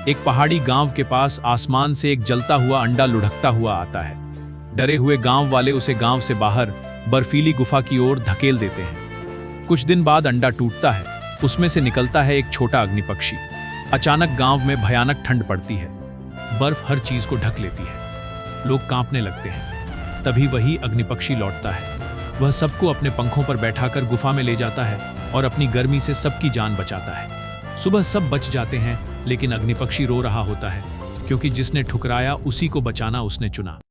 एक पहाड़ी गांव के पास आसमान से एक जलता हुआ अंडा लुढ़कता हुआ आता है। डरे हुए गांव वाले उसे गांव से बाहर बर्फीली गुफा की ओर धकेल देते हैं। कुछ दिन बाद अंडा टूटता है, उसमें से निकलता है एक छोटा अग्निपक्षी। अचानक गांव में भयानक ठंड पड़ती है, बर्फ हर चीज को ढक लेती है, लोग कांपने लगते हैं। तभी वही अग्निपक्षी लौटता है। वह सबको अपने पंखों पर बैठाकर गुफा में ले जाता है और अपनी गर्मी से सबकी जान बचाता है। सुबह सब बच जाते हैं, लेकिन अग्निपक्षी रो रहा होता है, क्योंकि जिसने ठुकराया उसी को बचाना उसने चुना।